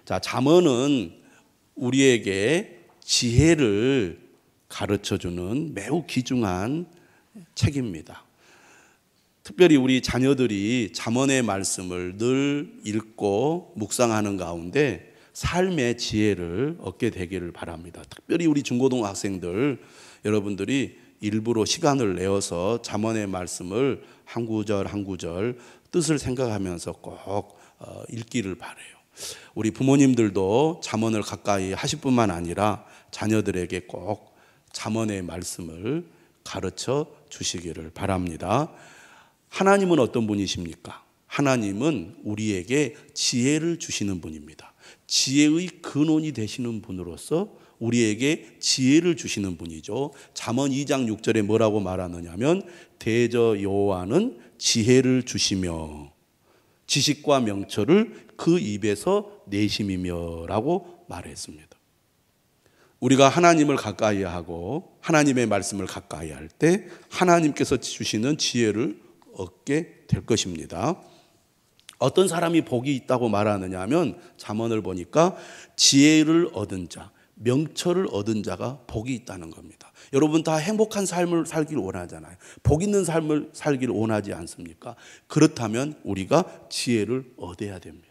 자, 잠언은 우리에게 지혜를 가르쳐주는 매우 귀중한 책입니다. 특별히 우리 자녀들이 잠언의 말씀을 늘 읽고 묵상하는 가운데 삶의 지혜를 얻게 되기를 바랍니다. 특별히 우리 중고등학생들 여러분들이 일부러 시간을 내어서 잠언의 말씀을 한 구절 한 구절 뜻을 생각하면서 꼭 읽기를 바라요. 우리 부모님들도 잠언을 가까이 하실 뿐만 아니라 자녀들에게 꼭 잠언의 말씀을 가르쳐 주시기를 바랍니다. 하나님은 어떤 분이십니까? 하나님은 우리에게 지혜를 주시는 분입니다. 지혜의 근원이 되시는 분으로서 우리에게 지혜를 주시는 분이죠. 잠언 2장 6절에 뭐라고 말하느냐면 대저 여호와는 지혜를 주시며 지식과 명철을 그 입에서 내심이며 라고 말했습니다. 우리가 하나님을 가까이 하고 하나님의 말씀을 가까이 할 때 하나님께서 주시는 지혜를 얻게 될 것입니다. 어떤 사람이 복이 있다고 말하느냐 하면 잠언을 보니까 지혜를 얻은 자, 명철을 얻은 자가 복이 있다는 겁니다. 여러분 다 행복한 삶을 살기를 원하잖아요. 복 있는 삶을 살기를 원하지 않습니까? 그렇다면 우리가 지혜를 얻어야 됩니다.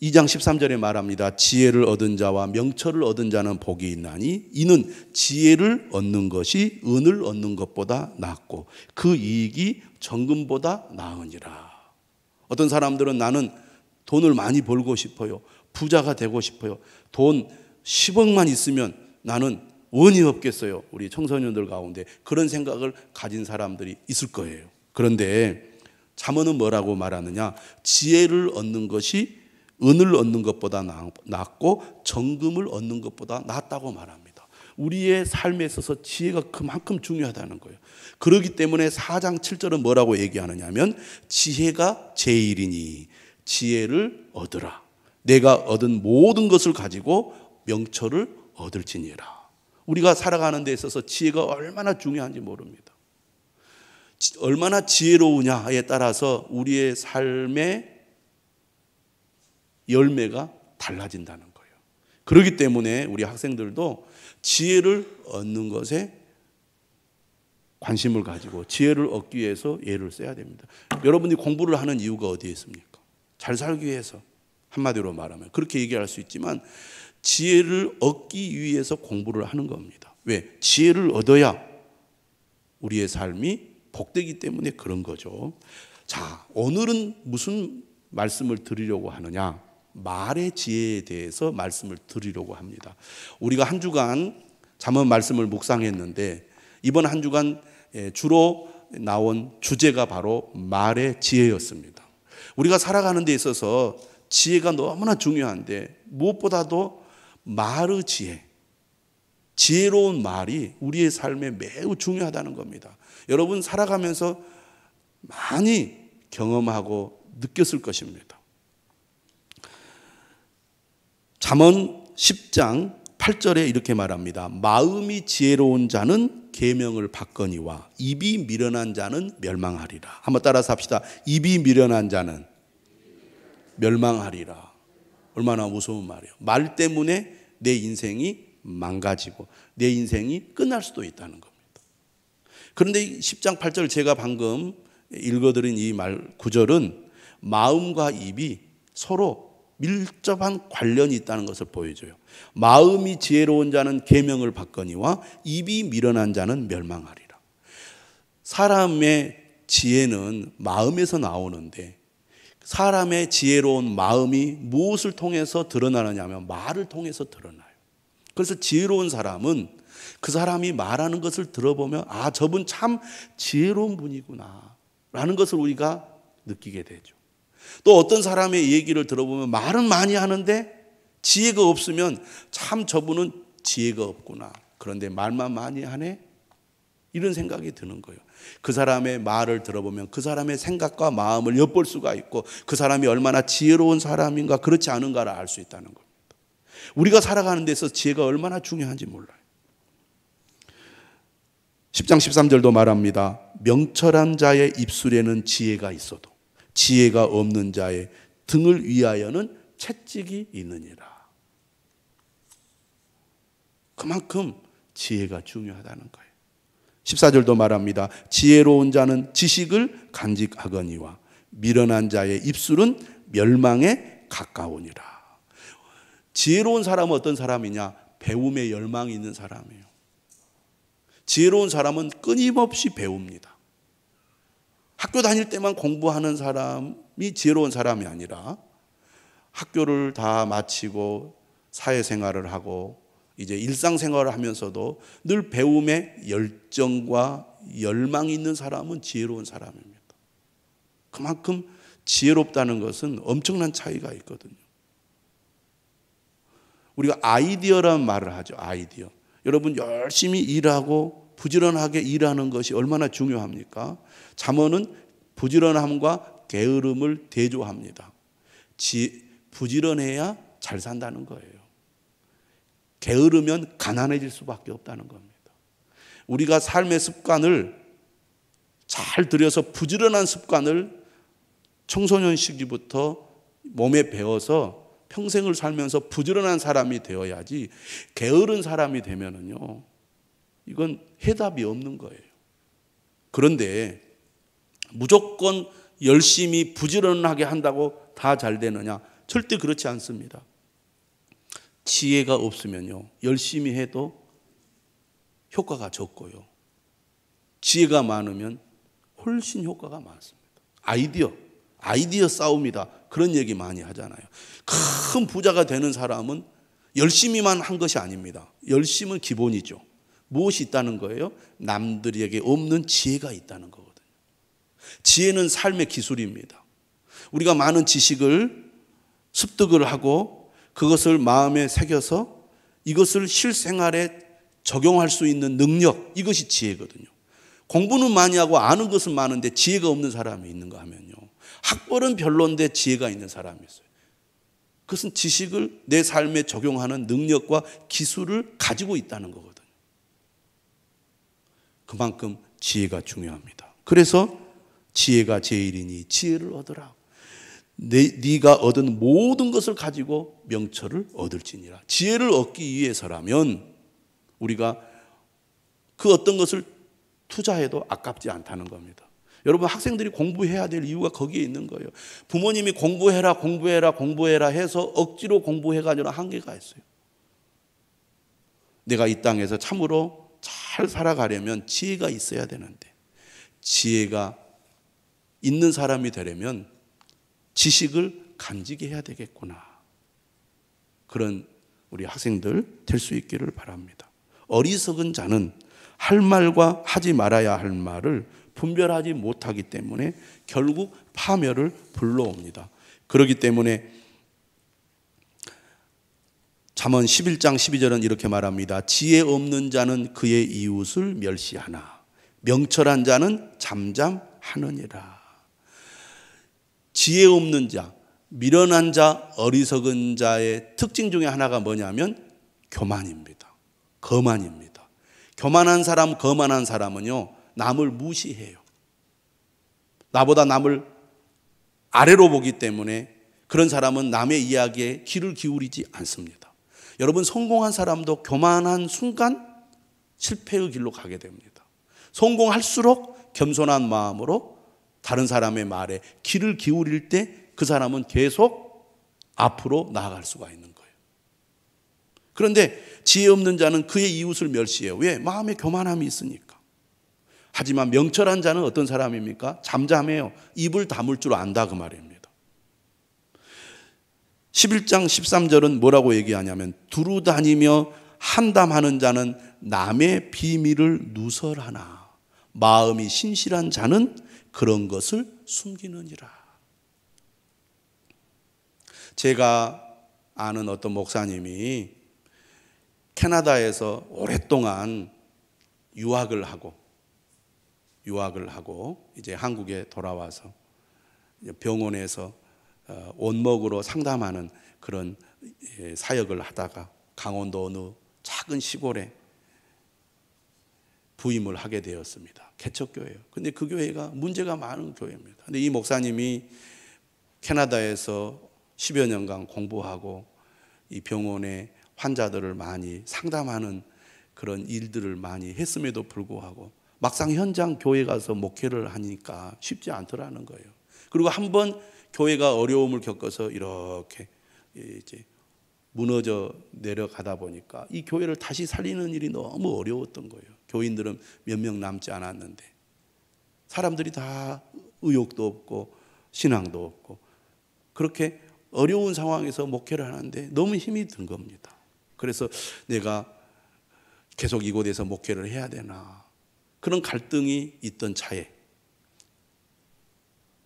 2장 13절에 말합니다. 지혜를 얻은 자와 명철을 얻은 자는 복이 있나니 이는 지혜를 얻는 것이 은을 얻는 것보다 낫고 그 이익이 정금보다 나으니라. 어떤 사람들은 나는 돈을 많이 벌고 싶어요. 부자가 되고 싶어요. 돈 10억만 있으면 나는 원이 없겠어요. 우리 청소년들 가운데 그런 생각을 가진 사람들이 있을 거예요. 그런데 잠언은 뭐라고 말하느냐? 지혜를 얻는 것이 은을 얻는 것보다 낫고 정금을 얻는 것보다 낫다고 말합니다. 우리의 삶에 있어서 지혜가 그만큼 중요하다는 거예요. 그렇기 때문에 4장 7절은 뭐라고 얘기하느냐면 지혜가 제일이니 지혜를 얻으라. 내가 얻은 모든 것을 가지고 명철을 얻을지니라. 우리가 살아가는 데 있어서 지혜가 얼마나 중요한지 모릅니다. 얼마나 지혜로우냐에 따라서 우리의 삶의 열매가 달라진다는 거예요. 그렇기 때문에 우리 학생들도 지혜를 얻는 것에 관심을 가지고 지혜를 얻기 위해서 예를 써야 됩니다. 여러분이 공부를 하는 이유가 어디에 있습니까? 잘 살기 위해서. 한마디로 말하면 그렇게 얘기할 수 있지만 지혜를 얻기 위해서 공부를 하는 겁니다. 왜? 지혜를 얻어야 우리의 삶이 복되기 때문에 그런 거죠. 자, 오늘은 무슨 말씀을 드리려고 하느냐? 말의 지혜에 대해서 말씀을 드리려고 합니다. 우리가 한 주간 잠언 말씀을 묵상했는데 이번 한 주간 주로 나온 주제가 바로 말의 지혜였습니다. 우리가 살아가는 데 있어서 지혜가 너무나 중요한데 무엇보다도 말의 지혜, 지혜로운 말이 우리의 삶에 매우 중요하다는 겁니다. 여러분 살아가면서 많이 경험하고 느꼈을 것입니다. 잠언 10장 8절에 이렇게 말합니다. 마음이 지혜로운 자는 계명을 받거니와 입이 미련한 자는 멸망하리라. 한번 따라서 합시다. 입이 미련한 자는 멸망하리라. 얼마나 무서운 말이에요. 말 때문에 내 인생이 망가지고 내 인생이 끝날 수도 있다는 겁니다. 그런데 10장 8절 제가 방금 읽어드린 이 말 구절은 마음과 입이 서로 밀접한 관련이 있다는 것을 보여줘요. 마음이 지혜로운 자는 계명을 받거니와 입이 미련한 자는 멸망하리라. 사람의 지혜는 마음에서 나오는데 사람의 지혜로운 마음이 무엇을 통해서 드러나느냐 하면 말을 통해서 드러나요. 그래서 지혜로운 사람은 그 사람이 말하는 것을 들어보면 아, 저분 참 지혜로운 분이구나 라는 것을 우리가 느끼게 되죠. 또 어떤 사람의 얘기를 들어보면 말은 많이 하는데 지혜가 없으면 참 저분은 지혜가 없구나. 그런데 말만 많이 하네? 이런 생각이 드는 거예요. 그 사람의 말을 들어보면 그 사람의 생각과 마음을 엿볼 수가 있고 그 사람이 얼마나 지혜로운 사람인가 그렇지 않은가를 알 수 있다는 겁니다. 우리가 살아가는 데서 지혜가 얼마나 중요한지 몰라요. 10장 13절도 말합니다. 명철한 자의 입술에는 지혜가 있어도 지혜가 없는 자의 등을 위하여는 채찍이 있느니라. 그만큼 지혜가 중요하다는 거예요. 14절도 말합니다. 지혜로운 자는 지식을 간직하거니와 미련한 자의 입술은 멸망에 가까우니라. 지혜로운 사람은 어떤 사람이냐? 배움에 열망이 있는 사람이에요. 지혜로운 사람은 끊임없이 배웁니다. 학교 다닐 때만 공부하는 사람이 지혜로운 사람이 아니라 학교를 다 마치고 사회생활을 하고 이제 일상생활을 하면서도 늘 배움에 열정과 열망이 있는 사람은 지혜로운 사람입니다. 그만큼 지혜롭다는 것은 엄청난 차이가 있거든요. 우리가 아이디어라는 말을 하죠. 아이디어. 여러분 열심히 일하고 부지런하게 일하는 것이 얼마나 중요합니까? 잠언은 부지런함과 게으름을 대조합니다. 부지런해야 잘 산다는 거예요. 게으르면 가난해질 수밖에 없다는 겁니다. 우리가 삶의 습관을 잘 들여서 부지런한 습관을 청소년 시기부터 몸에 배워서 평생을 살면서 부지런한 사람이 되어야지, 게으른 사람이 되면은요, 이건 해답이 없는 거예요. 그런데 무조건 열심히 부지런하게 한다고 다 잘 되느냐? 절대 그렇지 않습니다. 지혜가 없으면요, 열심히 해도 효과가 적고요, 지혜가 많으면 훨씬 효과가 많습니다. 아이디어 싸움이다, 그런 얘기 많이 하잖아요. 큰 부자가 되는 사람은 열심히만 한 것이 아닙니다. 열심은 기본이죠. 무엇이 있다는 거예요? 남들에게 없는 지혜가 있다는 거거든요. 지혜는 삶의 기술입니다. 우리가 많은 지식을 습득을 하고 그것을 마음에 새겨서 이것을 실생활에 적용할 수 있는 능력, 이것이 지혜거든요. 공부는 많이 하고 아는 것은 많은데 지혜가 없는 사람이 있는가 하면요, 학벌은 별론데 지혜가 있는 사람이 있어요. 그것은 지식을 내 삶에 적용하는 능력과 기술을 가지고 있다는 거거든요. 그만큼 지혜가 중요합니다. 그래서 지혜가 제일이니 지혜를 얻으라. 네가 얻은 모든 것을 가지고 명철을 얻을지니라. 지혜를 얻기 위해서라면 우리가 그 어떤 것을 투자해도 아깝지 않다는 겁니다. 여러분, 학생들이 공부해야 될 이유가 거기에 있는 거예요. 부모님이 공부해라 해서 억지로 공부해가지고 한계가 있어요. 내가 이 땅에서 참으로 잘 살아가려면 지혜가 있어야 되는데, 지혜가 있는 사람이 되려면 지식을 간직해야 되겠구나. 그런 우리 학생들 될 수 있기를 바랍니다. 어리석은 자는 할 말과 하지 말아야 할 말을 분별하지 못하기 때문에 결국 파멸을 불러옵니다. 그렇기 때문에 잠언 11장 12절은 이렇게 말합니다. 지혜 없는 자는 그의 이웃을 멸시하나 명철한 자는 잠잠하느니라. 지혜 없는 자, 미련한 자, 어리석은 자의 특징 중에 하나가 뭐냐면 교만입니다. 거만입니다. 교만한 사람, 거만한 사람은요, 남을 무시해요. 나보다 남을 아래로 보기 때문에 그런 사람은 남의 이야기에 귀를 기울이지 않습니다. 여러분, 성공한 사람도 교만한 순간 실패의 길로 가게 됩니다. 성공할수록 겸손한 마음으로 다른 사람의 말에 귀를 기울일 때 그 사람은 계속 앞으로 나아갈 수가 있는 거예요. 그런데 지혜 없는 자는 그의 이웃을 멸시해요. 왜? 마음에 교만함이 있으니까. 하지만 명철한 자는 어떤 사람입니까? 잠잠해요. 입을 다물 줄 안다, 그 말입니다. 11장 13절은 뭐라고 얘기하냐면 두루 다니며 한담하는 자는 남의 비밀을 누설하나 마음이 신실한 자는 그런 것을 숨기느니라. 제가 아는 어떤 목사님이 캐나다에서 오랫동안 유학을 하고 이제 한국에 돌아와서 병원에서 원목으로 상담하는 그런 사역을 하다가 강원도 어느 작은 시골에 부임을 하게 되었습니다. 개척교회예요. 근데 그 교회가 문제가 많은 교회입니다. 근데 이 목사님이 캐나다에서 10여 년간 공부하고 이 병원의 환자들을 많이 상담하는 그런 일들을 많이 했음에도 불구하고 막상 현장 교회 가서 목회를 하니까 쉽지 않더라는 거예요. 그리고 한번 교회가 어려움을 겪어서 이렇게 이제 무너져 내려가다 보니까 이 교회를 다시 살리는 일이 너무 어려웠던 거예요. 교인들은 몇 명 남지 않았는데 사람들이 다 의욕도 없고 신앙도 없고 그렇게 어려운 상황에서 목회를 하는데 너무 힘이 든 겁니다. 그래서 내가 계속 이곳에서 목회를 해야 되나 그런 갈등이 있던 차에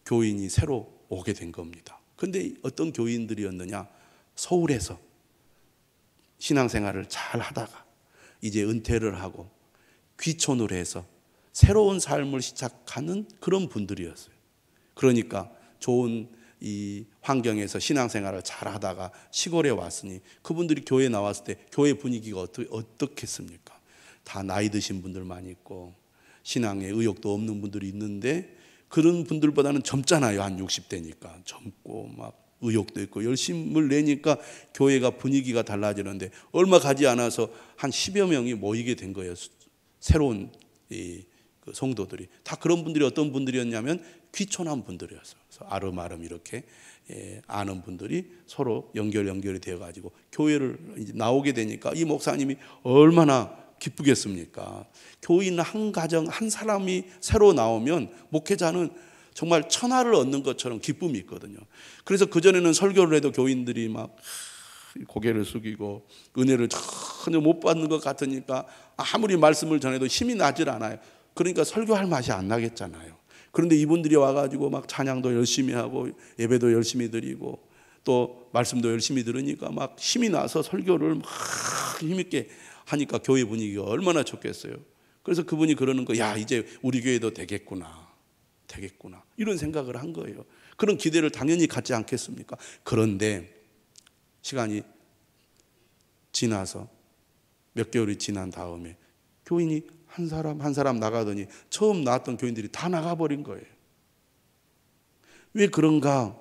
교인이 새로 오게 된 겁니다. 그런데 어떤 교인들이었느냐, 서울에서 신앙생활을 잘 하다가 이제 은퇴를 하고 귀촌을 해서 새로운 삶을 시작하는 그런 분들이었어요. 그러니까 좋은 이 환경에서 신앙생활을 잘 하다가 시골에 왔으니 그분들이 교회에 나왔을 때 교회 분위기가 어떻겠습니까? 다 나이 드신 분들만 있고 신앙에 의욕도 없는 분들이 있는데 그런 분들보다는 젊잖아요. 한 60대니까 젊고 막 의욕도 있고 열심을 내니까 교회가 분위기가 달라지는데 얼마 가지 않아서 한 10여 명이 모이게 된 거예요. 새로운 그 성도들이 다 그런 분들이 어떤 분들이었냐면 귀촌한 분들이었어요. 그래서 아름아름 이렇게 아는 분들이 서로 연결이 되어가지고 교회를 이제 나오게 되니까 이 목사님이 얼마나 기쁘겠습니까? 교인 한 가정 한 사람이 새로 나오면 목회자는 정말 천하를 얻는 것처럼 기쁨이 있거든요. 그래서 그전에는 설교를 해도 교인들이 막 고개를 숙이고 은혜를 전혀 못 받는 것 같으니까 아무리 말씀을 전해도 힘이 나질 않아요. 그러니까 설교할 맛이 안 나겠잖아요. 그런데 이분들이 와가지고 막 찬양도 열심히 하고 예배도 열심히 드리고 또 말씀도 열심히 들으니까 막 힘이 나서 설교를 막 힘있게 하니까 교회 분위기가 얼마나 좋겠어요. 그래서 그분이 그러는 거, 야 이제 우리 교회도 되겠구나 이런 생각을 한 거예요. 그런 기대를 당연히 갖지 않겠습니까? 그런데 시간이 지나서 몇 개월이 지난 다음에 교인이 한 사람 나가더니 처음 나왔던 교인들이 다 나가버린 거예요. 왜 그런가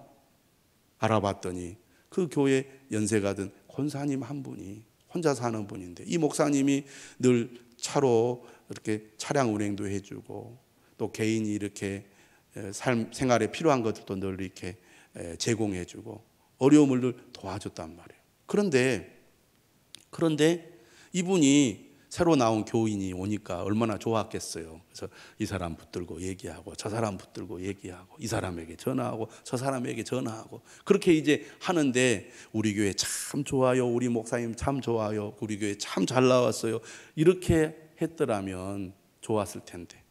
알아봤더니 그 교회 연세가 든 권사님 한 분이 혼자 사는 분인데 이 목사님이 늘 차로 이렇게 차량 운행도 해주고 또 개인이 이렇게 생활에 필요한 것들도 늘 이렇게 제공해주고 어려움을 늘 도와줬단 말이에요. 그런데 이분이 새로 나온 교인이 오니까 얼마나 좋았겠어요. 그래서 이 사람 붙들고 얘기하고 저 사람 붙들고 얘기하고 이 사람에게 전화하고 저 사람에게 전화하고 그렇게 이제 하는데 우리 교회 참 좋아요. 우리 목사님 참 좋아요. 우리 교회 참 잘 나왔어요. 이렇게 했더라면 좋았을 텐데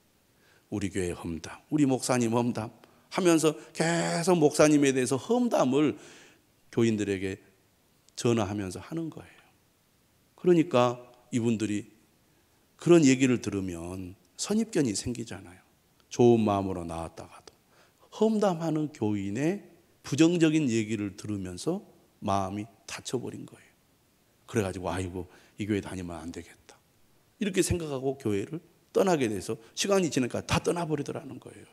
우리 교회 험담, 우리 목사님 험담 하면서 계속 목사님에 대해서 험담을 교인들에게 전화하면서 하는 거예요. 그러니까 이분들이 그런 얘기를 들으면 선입견이 생기잖아요. 좋은 마음으로 나왔다가도 험담하는 교인의 부정적인 얘기를 들으면서 마음이 다쳐버린 거예요. 그래가지고 아이고 이 교회 다니면 안 되겠다 이렇게 생각하고 교회를 떠나게 돼서 시간이 지나니까 다 떠나버리더라는 거예요.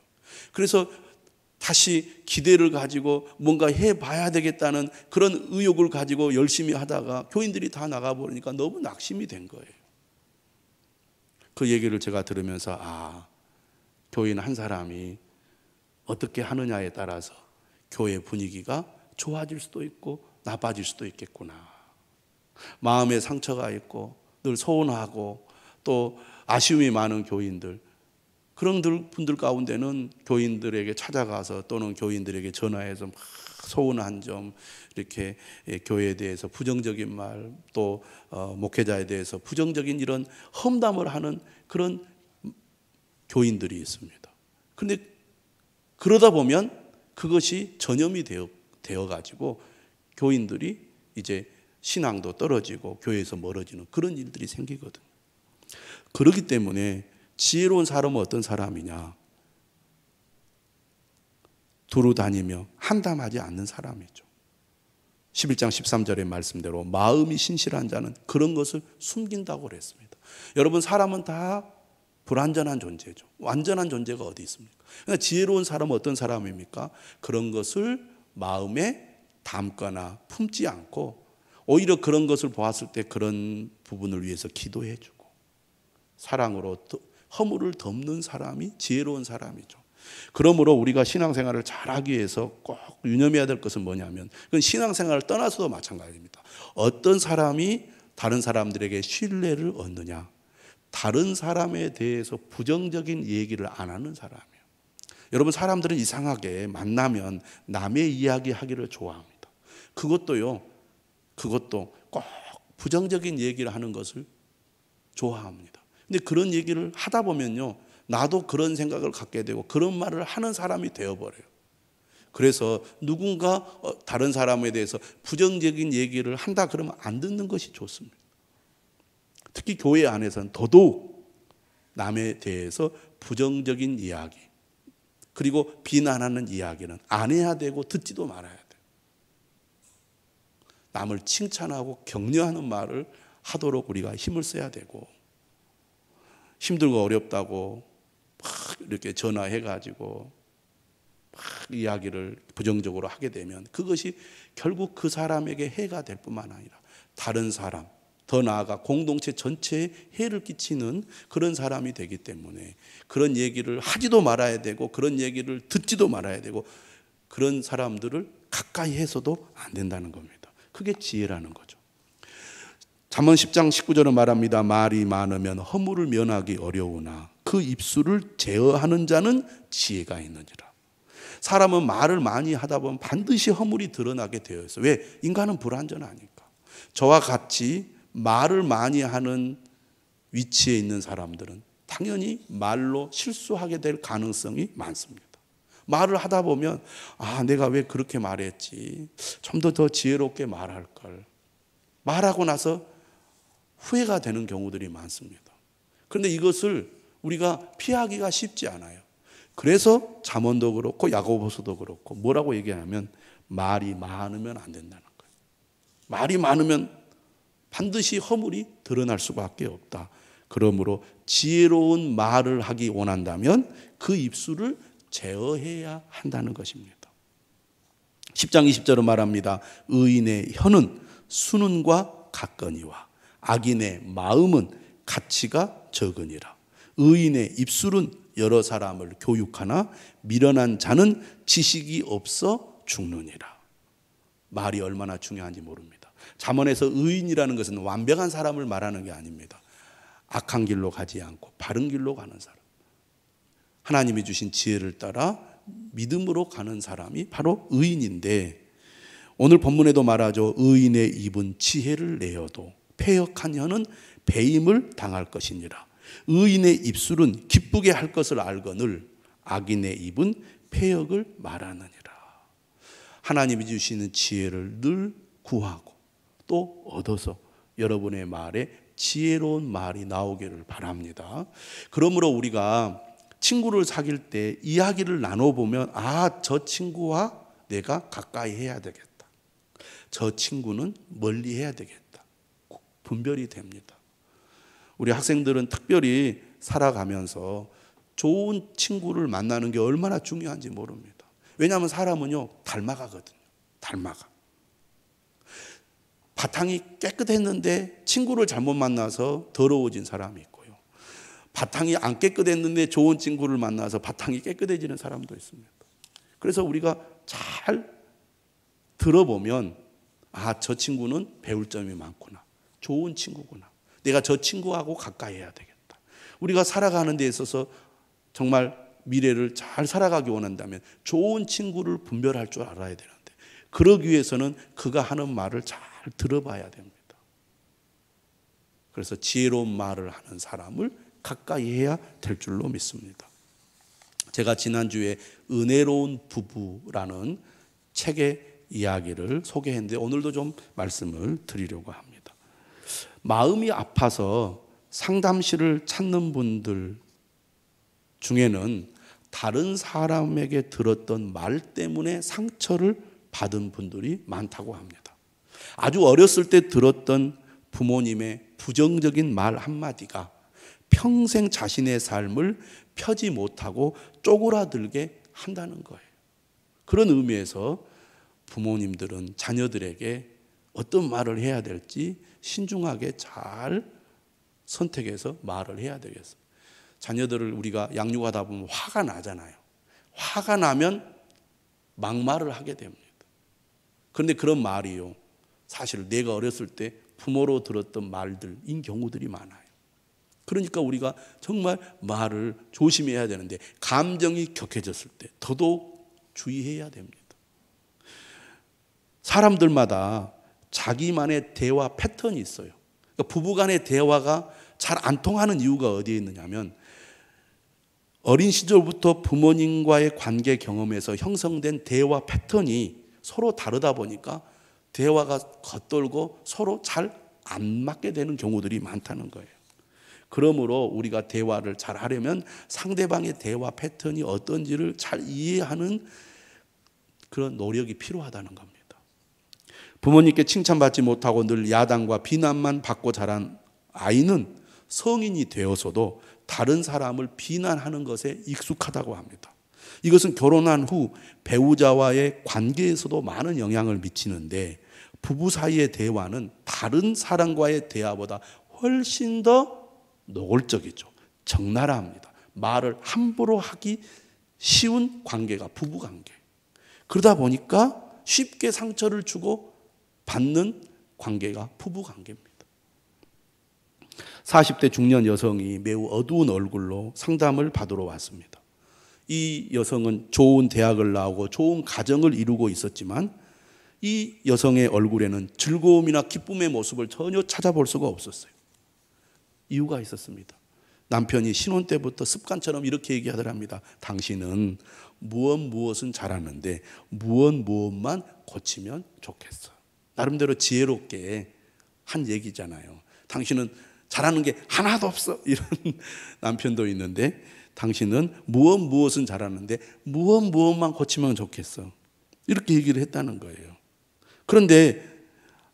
그래서 다시 기대를 가지고 뭔가 해봐야 되겠다는 그런 의욕을 가지고 열심히 하다가 교인들이 다 나가버리니까 너무 낙심이 된 거예요. 그 얘기를 제가 들으면서 교인 한 사람이 어떻게 하느냐에 따라서 교회 분위기가 좋아질 수도 있고 나빠질 수도 있겠구나. 마음에 상처가 있고 늘 서운하고 또 아쉬움이 많은 교인들, 그런 분들 가운데는 교인들에게 찾아가서 또는 교인들에게 전화해서 막 서운한 점, 이렇게 교회에 대해서 부정적인 말, 또 목회자에 대해서 부정적인 이런 험담을 하는 그런 교인들이 있습니다. 그런데 그러다 보면 그것이 전염이 되어가지고 교인들이 이제 신앙도 떨어지고 교회에서 멀어지는 그런 일들이 생기거든요. 그렇기 때문에 지혜로운 사람은 어떤 사람이냐? 두루 다니며 한담하지 않는 사람이죠. 11장 13절의 말씀대로 마음이 신실한 자는 그런 것을 숨긴다고 그랬습니다. 여러분, 사람은 다 불완전한 존재죠. 완전한 존재가 어디 있습니까? 그러니까 지혜로운 사람은 어떤 사람입니까? 그런 것을 마음에 담거나 품지 않고 오히려 그런 것을 보았을 때 그런 부분을 위해서 기도해 주고 사랑으로 허물을 덮는 사람이 지혜로운 사람이죠. 그러므로 우리가 신앙생활을 잘하기 위해서 꼭 유념해야 될 것은 뭐냐면 그건 신앙생활을 떠나서도 마찬가지입니다. 어떤 사람이 다른 사람들에게 신뢰를 얻느냐, 다른 사람에 대해서 부정적인 얘기를 안 하는 사람이에요. 여러분, 사람들은 이상하게 만나면 남의 이야기 하기를 좋아합니다. 그것도 꼭 부정적인 얘기를 하는 것을 좋아합니다. 근데 그런 얘기를 하다 보면요, 나도 그런 생각을 갖게 되고 그런 말을 하는 사람이 되어버려요. 그래서 누군가 다른 사람에 대해서 부정적인 얘기를 한다 그러면 안 듣는 것이 좋습니다. 특히 교회 안에서는 더더욱 남에 대해서 부정적인 이야기 그리고 비난하는 이야기는 안 해야 되고 듣지도 말아야 돼요. 남을 칭찬하고 격려하는 말을 하도록 우리가 힘을 써야 되고, 힘들고 어렵다고 막 이렇게 전화해가지고 막 이야기를 부정적으로 하게 되면 그것이 결국 그 사람에게 해가 될 뿐만 아니라 다른 사람, 더 나아가 공동체 전체에 해를 끼치는 그런 사람이 되기 때문에 그런 얘기를 하지도 말아야 되고 그런 얘기를 듣지도 말아야 되고 그런 사람들을 가까이 해서도 안 된다는 겁니다. 그게 지혜라는 거죠. 잠언 10장 19절은 말합니다. 말이 많으면 허물을 면하기 어려우나 그 입술을 제어하는 자는 지혜가 있느니라. 사람은 말을 많이 하다 보면 반드시 허물이 드러나게 되어 있어요. 왜? 인간은 불완전하니까. 저와 같이 말을 많이 하는 위치에 있는 사람들은 당연히 말로 실수하게 될 가능성이 많습니다. 말을 하다 보면 내가 왜 그렇게 말했지, 좀 더 지혜롭게 말할 걸, 말하고 나서 후회가 되는 경우들이 많습니다. 그런데 이것을 우리가 피하기가 쉽지 않아요. 그래서 잠언도 그렇고 야고보서도 그렇고 뭐라고 얘기하냐면 말이 많으면 안 된다는 거예요. 말이 많으면 반드시 허물이 드러날 수밖에 없다. 그러므로 지혜로운 말을 하기 원한다면 그 입술을 제어해야 한다는 것입니다. 10장 20절은 말합니다. 의인의 혀는 수는과 같거니와 악인의 마음은 가치가 적으니라. 의인의 입술은 여러 사람을 교육하나 미련한 자는 지식이 없어 죽느니라. 말이 얼마나 중요한지 모릅니다. 잠언에서 의인이라는 것은 완벽한 사람을 말하는 게 아닙니다. 악한 길로 가지 않고 바른 길로 가는 사람, 하나님이 주신 지혜를 따라 믿음으로 가는 사람이 바로 의인인데, 오늘 본문에도 말하죠. 의인의 입은 지혜를 내어도 패역한 혀는 배임을 당할 것이니라. 의인의 입술은 기쁘게 할 것을 알거늘 악인의 입은 패역을 말하느니라. 하나님이 주시는 지혜를 늘 구하고 또 얻어서 여러분의 말에 지혜로운 말이 나오기를 바랍니다. 그러므로 우리가 친구를 사귈 때 이야기를 나눠보면 저 친구와 내가 가까이 해야 되겠다, 저 친구는 멀리 해야 되겠다, 분별이 됩니다. 우리 학생들은 특별히 살아가면서 좋은 친구를 만나는 게 얼마나 중요한지 모릅니다. 왜냐하면 사람은요 닮아가거든요. 바탕이 깨끗했는데 친구를 잘못 만나서 더러워진 사람이 있고요, 바탕이 안 깨끗했는데 좋은 친구를 만나서 바탕이 깨끗해지는 사람도 있습니다. 그래서 우리가 잘 들어보면 저 친구는 배울 점이 많구나, 좋은 친구구나, 내가 저 친구하고 가까이 해야 되겠다. 우리가 살아가는 데 있어서 정말 미래를 잘 살아가기 원한다면 좋은 친구를 분별할 줄 알아야 되는데, 그러기 위해서는 그가 하는 말을 잘 들어봐야 됩니다. 그래서 지혜로운 말을 하는 사람을 가까이 해야 될 줄로 믿습니다. 제가 지난주에 은혜로운 부부라는 책의 이야기를 소개했는데 오늘도 좀 말씀을 드리려고 합니다. 마음이 아파서 상담실을 찾는 분들 중에는 다른 사람에게 들었던 말 때문에 상처를 받은 분들이 많다고 합니다. 아주 어렸을 때 들었던 부모님의 부정적인 말 한마디가 평생 자신의 삶을 펴지 못하고 쪼그라들게 한다는 거예요. 그런 의미에서 부모님들은 자녀들에게 어떤 말을 해야 될지 신중하게 잘 선택해서 말을 해야 되겠어요. 자녀들을 우리가 양육하다 보면 화가 나잖아요. 화가 나면 막말을 하게 됩니다. 그런데 그런 말이요, 사실 내가 어렸을 때 부모로 들었던 말들인 경우들이 많아요. 그러니까 우리가 정말 말을 조심해야 되는데, 감정이 격해졌을 때 더더욱 주의해야 됩니다. 사람들마다 자기만의 대화 패턴이 있어요. 그러니까 부부간의 대화가 잘 안 통하는 이유가 어디에 있느냐면, 어린 시절부터 부모님과의 관계 경험에서 형성된 대화 패턴이 서로 다르다 보니까 대화가 겉돌고 서로 잘 안 맞게 되는 경우들이 많다는 거예요. 그러므로 우리가 대화를 잘 하려면 상대방의 대화 패턴이 어떤지를 잘 이해하는 그런 노력이 필요하다는 겁니다. 부모님께 칭찬받지 못하고 늘 야단과 비난만 받고 자란 아이는 성인이 되어서도 다른 사람을 비난하는 것에 익숙하다고 합니다. 이것은 결혼한 후 배우자와의 관계에서도 많은 영향을 미치는데, 부부 사이의 대화는 다른 사람과의 대화보다 훨씬 더 노골적이죠. 적나라합니다. 말을 함부로 하기 쉬운 관계가 부부관계. 그러다 보니까 쉽게 상처를 주고 받는 관계가 부부관계입니다. 40대 중년 여성이 매우 어두운 얼굴로 상담을 받으러 왔습니다. 이 여성은 좋은 대학을 나오고 좋은 가정을 이루고 있었지만 이 여성의 얼굴에는 즐거움이나 기쁨의 모습을 전혀 찾아볼 수가 없었어요. 이유가 있었습니다. 남편이 신혼 때부터 습관처럼 이렇게 얘기하더랍니다. 당신은 무엇은 잘하는데 무엇만 고치면 좋겠어. 나름대로 지혜롭게 한 얘기잖아요. 당신은 잘하는 게 하나도 없어. 이런 남편도 있는데, 당신은 무엇은 잘하는데 무엇만 고치면 좋겠어. 이렇게 얘기를 했다는 거예요. 그런데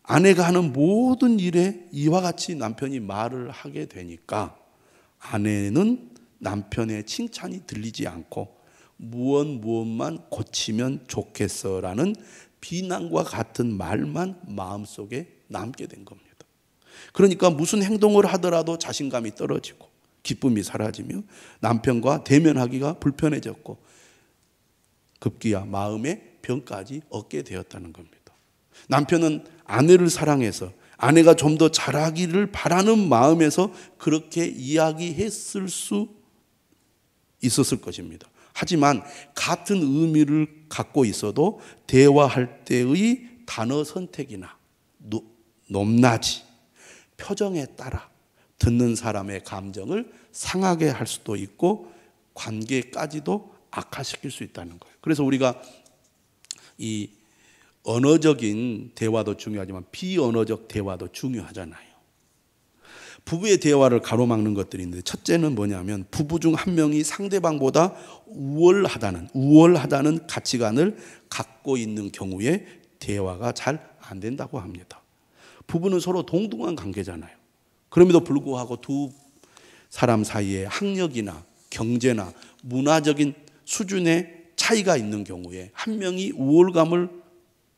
아내가 하는 모든 일에 이와 같이 남편이 말을 하게 되니까 아내는 남편의 칭찬이 들리지 않고 무엇만 고치면 좋겠어라는 비난과 같은 말만 마음속에 남게 된 겁니다. 그러니까 무슨 행동을 하더라도 자신감이 떨어지고 기쁨이 사라지며 남편과 대면하기가 불편해졌고 급기야 마음의 병까지 얻게 되었다는 겁니다. 남편은 아내를 사랑해서 아내가 좀 더 잘하기를 바라는 마음에서 그렇게 이야기했을 수 있었을 것입니다. 하지만 같은 의미를 갖고 있어도 대화할 때의 단어 선택이나 높낮이, 표정에 따라 듣는 사람의 감정을 상하게 할 수도 있고 관계까지도 악화시킬 수 있다는 거예요. 그래서 우리가 이 언어적인 대화도 중요하지만 비언어적 대화도 중요하잖아요. 부부의 대화를 가로막는 것들이 있는데, 첫째는 뭐냐면 부부 중 한 명이 상대방보다 우월하다는 가치관을 갖고 있는 경우에 대화가 잘 안 된다고 합니다. 부부는 서로 동등한 관계잖아요. 그럼에도 불구하고 두 사람 사이에 학력이나 경제나 문화적인 수준의 차이가 있는 경우에 한 명이 우월감을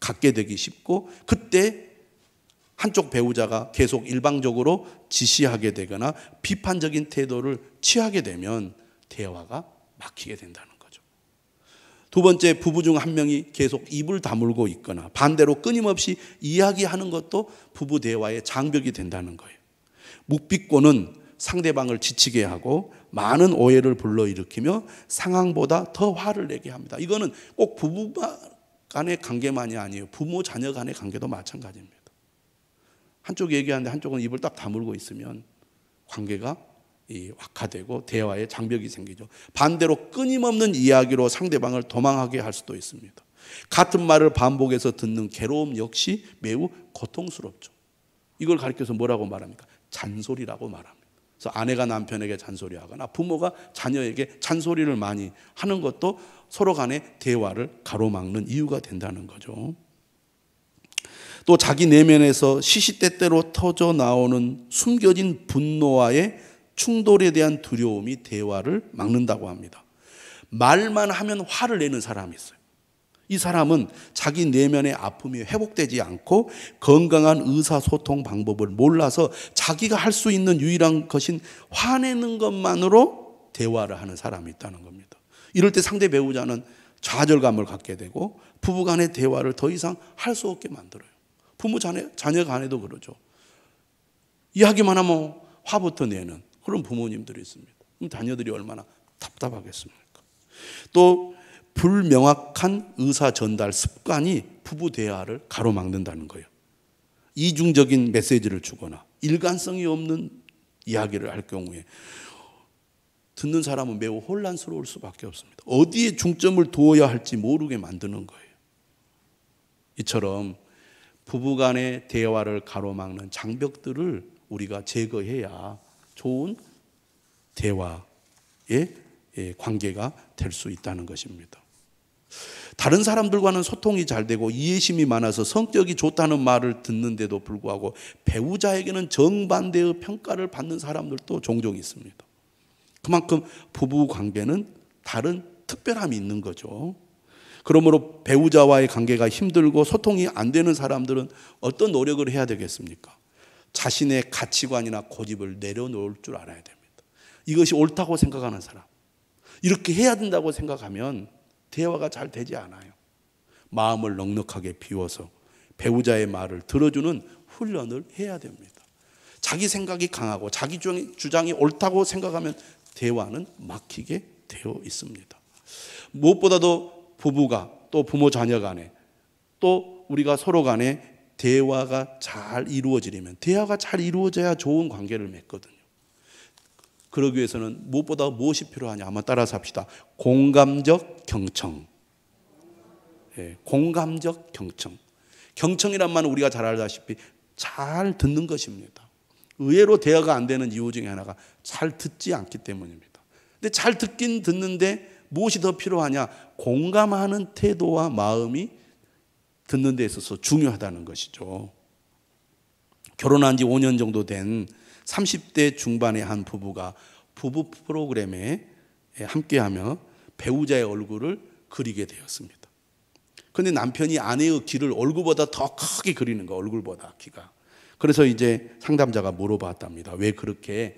갖게 되기 쉽고, 그때 한쪽 배우자가 계속 일방적으로 지시하게 되거나 비판적인 태도를 취하게 되면 대화가 막히게 된다는 거죠. 두 번째, 부부 중 한 명이 계속 입을 다물고 있거나 반대로 끊임없이 이야기하는 것도 부부 대화의 장벽이 된다는 거예요. 묵비권은 상대방을 지치게 하고 많은 오해를 불러일으키며 상황보다 더 화를 내게 합니다. 이거는 꼭 부부 간의 관계만이 아니에요. 부모 자녀 간의 관계도 마찬가지입니다. 한쪽 얘기하는데 한쪽은 입을 딱 다물고 있으면 관계가 악화되고 대화에 장벽이 생기죠. 반대로 끊임없는 이야기로 상대방을 도망하게 할 수도 있습니다. 같은 말을 반복해서 듣는 괴로움 역시 매우 고통스럽죠. 이걸 가리켜서 뭐라고 말합니까? 잔소리라고 말합니다. 그래서 아내가 남편에게 잔소리하거나 부모가 자녀에게 잔소리를 많이 하는 것도 서로 간의 대화를 가로막는 이유가 된다는 거죠. 또 자기 내면에서 시시때때로 터져 나오는 숨겨진 분노와의 충돌에 대한 두려움이 대화를 막는다고 합니다. 말만 하면 화를 내는 사람이 있어요. 이 사람은 자기 내면의 아픔이 회복되지 않고 건강한 의사소통 방법을 몰라서 자기가 할 수 있는 유일한 것인 화내는 것만으로 대화를 하는 사람이 있다는 겁니다. 이럴 때 상대 배우자는 좌절감을 갖게 되고 부부 간의 대화를 더 이상 할 수 없게 만들어요. 부모 자녀 간에도 그러죠. 이야기만 하면 화부터 내는 그런 부모님들이 있습니다. 그럼 자녀들이 얼마나 답답하겠습니까? 또 불명확한 의사 전달 습관이 부부 대화를 가로막는다는 거예요. 이중적인 메시지를 주거나 일관성이 없는 이야기를 할 경우에 듣는 사람은 매우 혼란스러울 수밖에 없습니다. 어디에 중점을 두어야 할지 모르게 만드는 거예요. 이처럼 부부 간의 대화를 가로막는 장벽들을 우리가 제거해야 좋은 대화의 관계가 될 수 있다는 것입니다. 다른 사람들과는 소통이 잘 되고 이해심이 많아서 성격이 좋다는 말을 듣는데도 불구하고 배우자에게는 정반대의 평가를 받는 사람들도 종종 있습니다. 그만큼 부부 관계는 다른 특별함이 있는 거죠. 그러므로 배우자와의 관계가 힘들고 소통이 안 되는 사람들은 어떤 노력을 해야 되겠습니까? 자신의 가치관이나 고집을 내려놓을 줄 알아야 됩니다. 이것이 옳다고 생각하는 사람, 이렇게 해야 된다고 생각하면 대화가 잘 되지 않아요. 마음을 넉넉하게 비워서 배우자의 말을 들어주는 훈련을 해야 됩니다. 자기 생각이 강하고 자기 주장이 옳다고 생각하면 대화는 막히게 되어 있습니다. 무엇보다도 부부가 또 부모 자녀 간에 또 우리가 서로 간에 대화가 잘 이루어지려면, 대화가 잘 이루어져야 좋은 관계를 맺거든요. 그러기 위해서는 무엇보다 무엇이 필요하냐? 한번 따라서 합시다. 공감적 경청. 공감적 경청. 경청이란 말은 우리가 잘 알다시피 잘 듣는 것입니다. 의외로 대화가 안 되는 이유 중에 하나가 잘 듣지 않기 때문입니다. 근데 잘 듣긴 듣는데 무엇이 더 필요하냐? 공감하는 태도와 마음이 듣는 데 있어서 중요하다는 것이죠. 결혼한 지 5년 정도 된 30대 중반의 한 부부가 부부 프로그램에 함께하며 배우자의 얼굴을 그리게 되었습니다. 그런데 남편이 아내의 귀를 얼굴보다 더 크게 그리는 거예요. 얼굴보다 귀가. 그래서 이제 상담자가 물어봤답니다. 왜 그렇게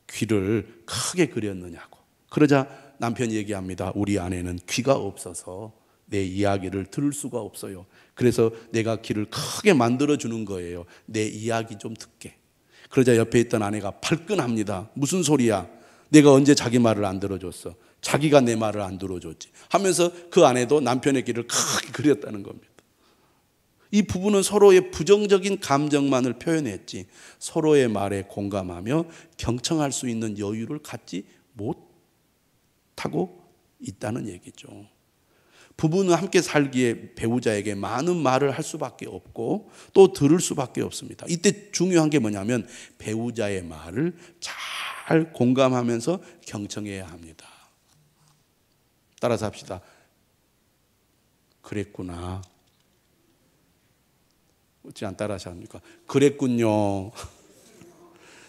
귀를 크게 그렸느냐고. 그러자 남편이 얘기합니다. 우리 아내는 귀가 없어서 내 이야기를 들을 수가 없어요. 그래서 내가 귀를 크게 만들어주는 거예요. 내 이야기 좀 듣게. 그러자 옆에 있던 아내가 발끈합니다. 무슨 소리야? 내가 언제 자기 말을 안 들어줬어? 자기가 내 말을 안 들어줬지 하면서 그 아내도 남편의 귀를 크게 그렸다는 겁니다. 이 부부는 서로의 부정적인 감정만을 표현했지 서로의 말에 공감하며 경청할 수 있는 여유를 갖지 못하고 있다는 얘기죠. 부부는 함께 살기에 배우자에게 많은 말을 할 수밖에 없고 또 들을 수밖에 없습니다. 이때 중요한 게 뭐냐면 배우자의 말을 잘 공감하면서 경청해야 합니다. 따라서 합시다. 그랬구나. 어찌 안 따라서 합니까? 그랬군요.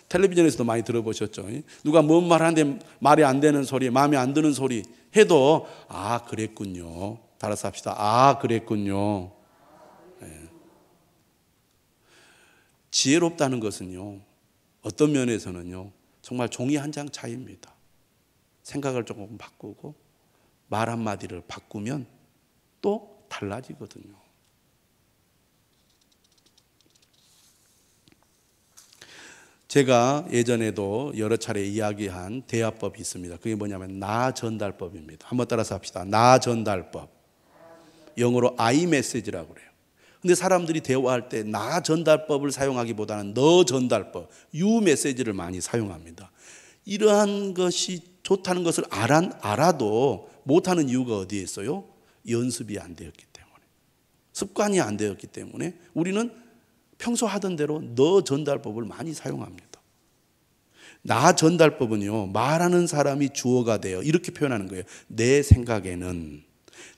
텔레비전에서도 많이 들어보셨죠? 누가 뭔 말 하는데 말이 안 되는 소리, 마음에 안 드는 소리 해도 아 그랬군요. 따라서 합시다. 아 그랬군요. 네. 지혜롭다는 것은요, 어떤 면에서는요 정말 종이 한 장 차이입니다. 생각을 조금 바꾸고 말 한마디를 바꾸면 또 달라지거든요. 제가 예전에도 여러 차례 이야기한 대화법이 있습니다. 그게 뭐냐면 나 전달법입니다. 한번 따라서 합시다. 나 전달법. 영어로 I message라고 그래요. 근데 사람들이 대화할 때 나 전달법을 사용하기보다는 너 전달법, you message를 많이 사용합니다. 이러한 것이 좋다는 것을 알아도 못하는 이유가 어디에 있어요? 연습이 안 되었기 때문에, 습관이 안 되었기 때문에 우리는 평소 하던 대로 너 전달법을 많이 사용합니다. 나 전달법은요, 말하는 사람이 주어가 돼요. 이렇게 표현하는 거예요. 내 생각에는,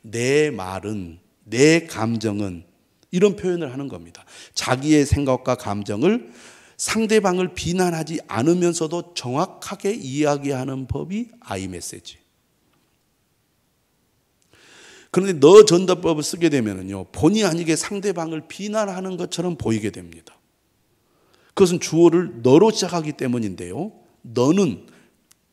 내 말은, 내 감정은, 이런 표현을 하는 겁니다. 자기의 생각과 감정을 상대방을 비난하지 않으면서도 정확하게 이야기하는 법이 I 메시지. 그런데 너 전달법을 쓰게 되면요, 본의 아니게 상대방을 비난하는 것처럼 보이게 됩니다. 그것은 주어를 너로 시작하기 때문인데요. 너는,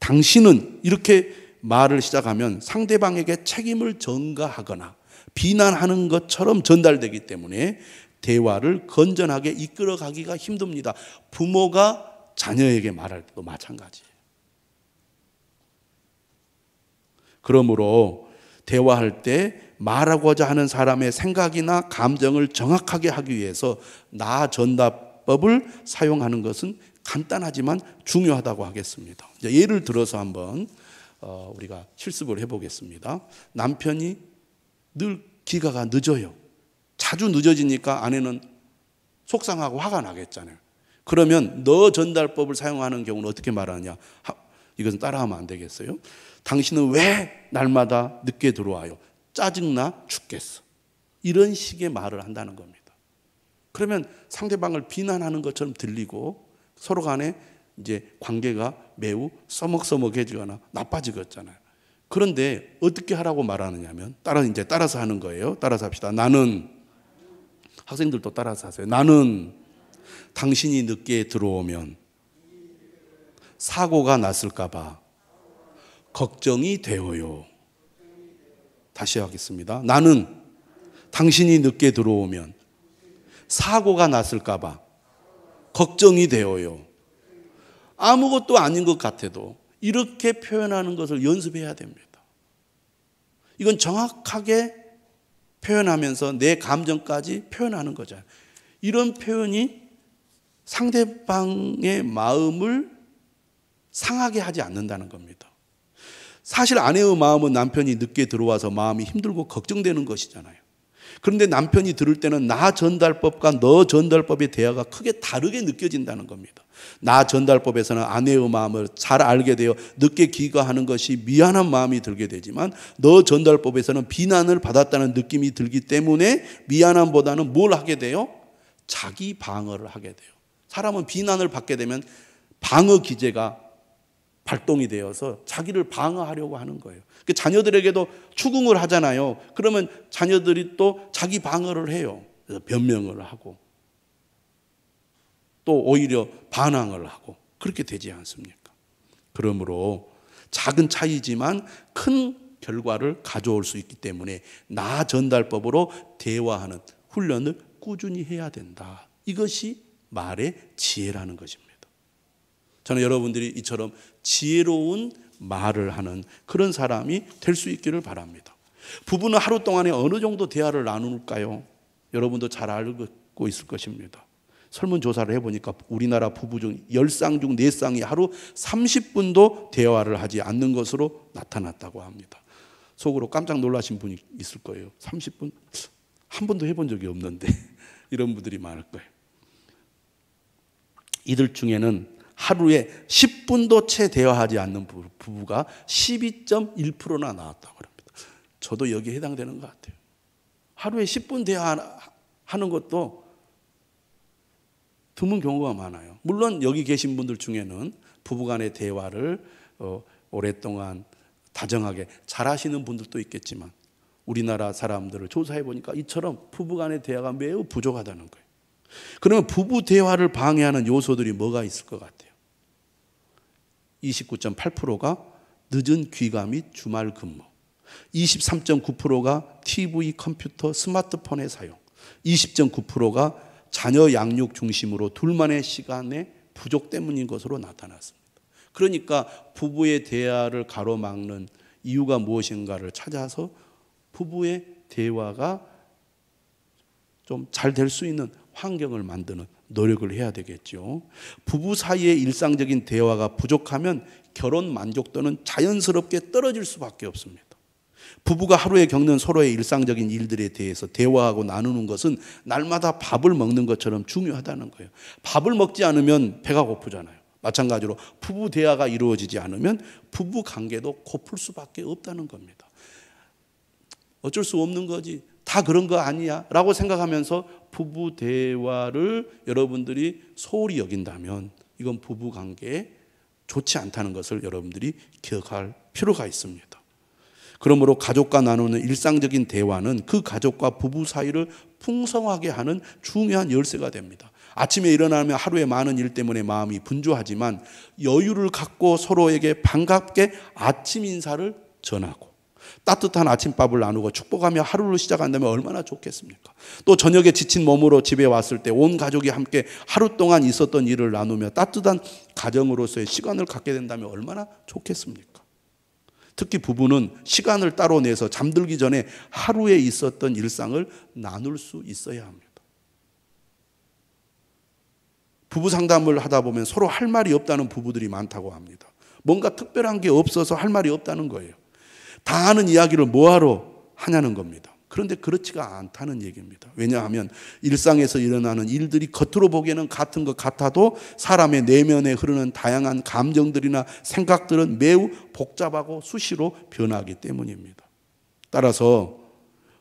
당신은 이렇게 말을 시작하면 상대방에게 책임을 전가하거나 비난하는 것처럼 전달되기 때문에 대화를 건전하게 이끌어가기가 힘듭니다. 부모가 자녀에게 말할 때도 마찬가지예요. 그러므로 대화할 때 말하고자 하는 사람의 생각이나 감정을 정확하게 하기 위해서 나 전달법을 사용하는 것은 간단하지만 중요하다고 하겠습니다. 예를 들어서 한번 우리가 실습을 해보겠습니다. 남편이 늘 귀가가 늦어요. 자주 늦어지니까 아내는 속상하고 화가 나겠잖아요. 그러면 너 전달법을 사용하는 경우는 어떻게 말하냐? 이것은 따라하면 안 되겠어요? 당신은 왜 날마다 늦게 들어와요? 짜증나 죽겠어. 이런 식의 말을 한다는 겁니다. 그러면 상대방을 비난하는 것처럼 들리고 서로 간에 이제 관계가 매우 서먹서먹해지거나 나빠지겠잖아요. 그런데 어떻게 하라고 말하느냐면 따라서 하는 거예요. 따라서 합시다. 나는, 학생들도 따라서 하세요. 나는 당신이 늦게 들어오면 사고가 났을까 봐 걱정이 되어요. 다시 하겠습니다. 나는 당신이 늦게 들어오면 사고가 났을까 봐 걱정이 되어요. 아무것도 아닌 것 같아도 이렇게 표현하는 것을 연습해야 됩니다. 이건 정확하게 표현하면서 내 감정까지 표현하는 거죠. 이런 표현이 상대방의 마음을 상하게 하지 않는다는 겁니다. 사실 아내의 마음은 남편이 늦게 들어와서 마음이 힘들고 걱정되는 것이잖아요. 그런데 남편이 들을 때는 나 전달법과 너 전달법의 대화가 크게 다르게 느껴진다는 겁니다. 나 전달법에서는 아내의 마음을 잘 알게 되어 늦게 귀가하는 것이 미안한 마음이 들게 되지만 너 전달법에서는 비난을 받았다는 느낌이 들기 때문에 미안함보다는 뭘 하게 돼요? 자기 방어를 하게 돼요. 사람은 비난을 받게 되면 방어 기제가 발동이 되어서 자기를 방어하려고 하는 거예요. 자녀들에게도 추궁을 하잖아요. 그러면 자녀들이 또 자기 방어를 해요. 그래서 변명을 하고 또 오히려 반항을 하고 그렇게 되지 않습니까? 그러므로 작은 차이지만 큰 결과를 가져올 수 있기 때문에 나 전달법으로 대화하는 훈련을 꾸준히 해야 된다. 이것이 말의 지혜라는 것입니다. 저는 여러분들이 이처럼 지혜로운 말을 하는 그런 사람이 될 수 있기를 바랍니다. 부부는 하루 동안에 어느 정도 대화를 나눌까요? 여러분도 잘 알고 있을 것입니다. 설문조사를 해보니까 우리나라 부부 중 10쌍 중 4쌍이 하루 30분도 대화를 하지 않는 것으로 나타났다고 합니다. 속으로 깜짝 놀라신 분이 있을 거예요. 30분? 한 번도 해본 적이 없는데 이런 분들이 많을 거예요. 이들 중에는 하루에 10분도 채 대화하지 않는 부부가 12.1%나 나왔다고 합니다. 저도 여기에 해당되는 것 같아요. 하루에 10분 대화하는 것도 드문 경우가 많아요. 물론 여기 계신 분들 중에는 부부간의 대화를 오랫동안 다정하게 잘하시는 분들도 있겠지만 우리나라 사람들을 조사해 보니까 이처럼 부부간의 대화가 매우 부족하다는 거예요. 그러면 부부 대화를 방해하는 요소들이 뭐가 있을 것 같아요? 29.8%가 늦은 귀가 및 주말 근무, 23.9%가 TV, 컴퓨터, 스마트폰의 사용, 20.9%가 자녀 양육 중심으로 둘만의 시간의 부족 때문인 것으로 나타났습니다. 그러니까 부부의 대화를 가로막는 이유가 무엇인가를 찾아서 부부의 대화가 좀 잘 될 수 있는 환경을 만드는 노력을 해야 되겠죠. 부부 사이의 일상적인 대화가 부족하면 결혼 만족도는 자연스럽게 떨어질 수밖에 없습니다. 부부가 하루에 겪는 서로의 일상적인 일들에 대해서 대화하고 나누는 것은 날마다 밥을 먹는 것처럼 중요하다는 거예요. 밥을 먹지 않으면 배가 고프잖아요. 마찬가지로 부부 대화가 이루어지지 않으면 부부 관계도 고플 수밖에 없다는 겁니다. 어쩔 수 없는 거지. 다 그런 거 아니야 라고 생각하면서 부부 대화를 여러분들이 소홀히 여긴다면 이건 부부 관계에 좋지 않다는 것을 여러분들이 기억할 필요가 있습니다. 그러므로 가족과 나누는 일상적인 대화는 그 가족과 부부 사이를 풍성하게 하는 중요한 열쇠가 됩니다. 아침에 일어나면 하루의 많은 일 때문에 마음이 분주하지만 여유를 갖고 서로에게 반갑게 아침 인사를 전하고 따뜻한 아침밥을 나누고 축복하며 하루를 시작한다면 얼마나 좋겠습니까? 또 저녁에 지친 몸으로 집에 왔을 때 온 가족이 함께 하루 동안 있었던 일을 나누며 따뜻한 가정으로서의 시간을 갖게 된다면 얼마나 좋겠습니까? 특히 부부는 시간을 따로 내서 잠들기 전에 하루에 있었던 일상을 나눌 수 있어야 합니다. 부부 상담을 하다 보면 서로 할 말이 없다는 부부들이 많다고 합니다. 뭔가 특별한 게 없어서 할 말이 없다는 거예요. 다 아는 이야기를 뭐하러 하냐는 겁니다. 그런데 그렇지가 않다는 얘기입니다. 왜냐하면 일상에서 일어나는 일들이 겉으로 보기에는 같은 것 같아도 사람의 내면에 흐르는 다양한 감정들이나 생각들은 매우 복잡하고 수시로 변하기 때문입니다. 따라서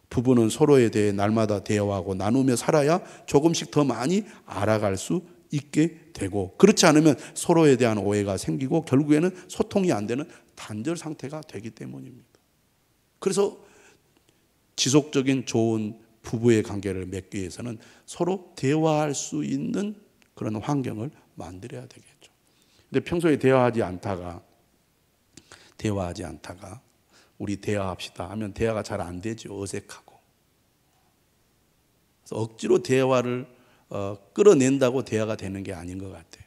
부부는 서로에 대해 날마다 대화하고 나누며 살아야 조금씩 더 많이 알아갈 수 있게 되고, 그렇지 않으면 서로에 대한 오해가 생기고 결국에는 소통이 안 되는 단절 상태가 되기 때문입니다. 그래서 지속적인 좋은 부부의 관계를 맺기 위해서는 서로 대화할 수 있는 그런 환경을 만들어야 되겠죠. 근데 평소에 대화하지 않다가 우리 대화합시다 하면 대화가 잘 안 되죠. 어색하고. 그래서 억지로 대화를 끌어낸다고 대화가 되는 게 아닌 것 같아요.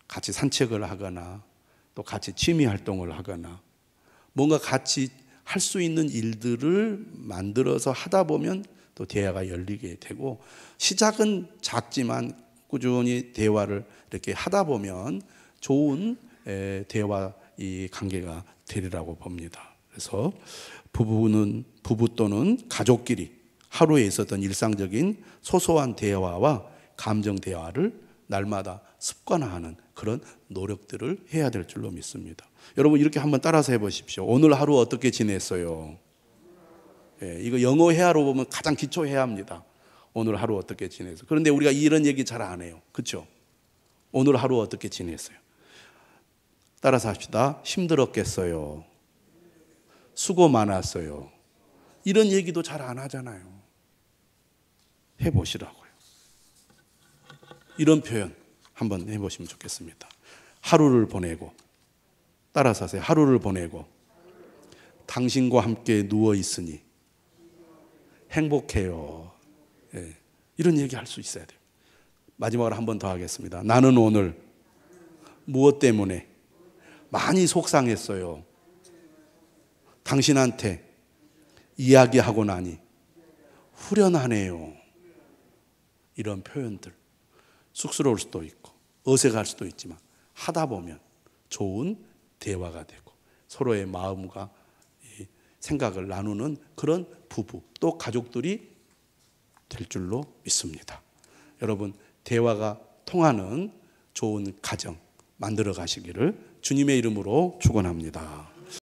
같이 산책을 하거나 또 같이 취미 활동을 하거나 뭔가 같이 할 수 있는 일들을 만들어서 하다 보면 또 대화가 열리게 되고, 시작은 작지만 꾸준히 대화를 이렇게 하다 보면 좋은 대화 이 관계가 되리라고 봅니다. 그래서 부부 또는 가족끼리 하루에 있었던 일상적인 소소한 대화와 감정 대화를 날마다 습관화하는 그런 노력들을 해야 될 줄로 믿습니다. 여러분 이렇게 한번 따라서 해보십시오. 오늘 하루 어떻게 지냈어요? 이거 영어 회화로 보면 가장 기초 회화입니다. 오늘 하루 어떻게 지냈어요? 그런데 우리가 이런 얘기 잘 안 해요. 그렇죠? 오늘 하루 어떻게 지냈어요? 따라서 합시다. 힘들었겠어요? 수고 많았어요? 이런 얘기도 잘 안 하잖아요. 해보시라고요. 이런 표현 한번 해보시면 좋겠습니다. 하루를 보내고, 따라서 하세요. 하루를 보내고 당신과 함께 누워있으니 행복해요. 이런 얘기 할 수 있어야 돼요. 마지막으로 한 번 더 하겠습니다. 나는 오늘 무엇 때문에 많이 속상했어요. 당신한테 이야기하고 나니 후련하네요. 이런 표현들 쑥스러울 수도 있고 어색할 수도 있지만 하다 보면 좋은 대화가 되고 서로의 마음과 생각을 나누는 그런 부부 또 가족들이 될 줄로 믿습니다. 여러분 대화가 통하는 좋은 가정 만들어 가시기를 주님의 이름으로 축원합니다.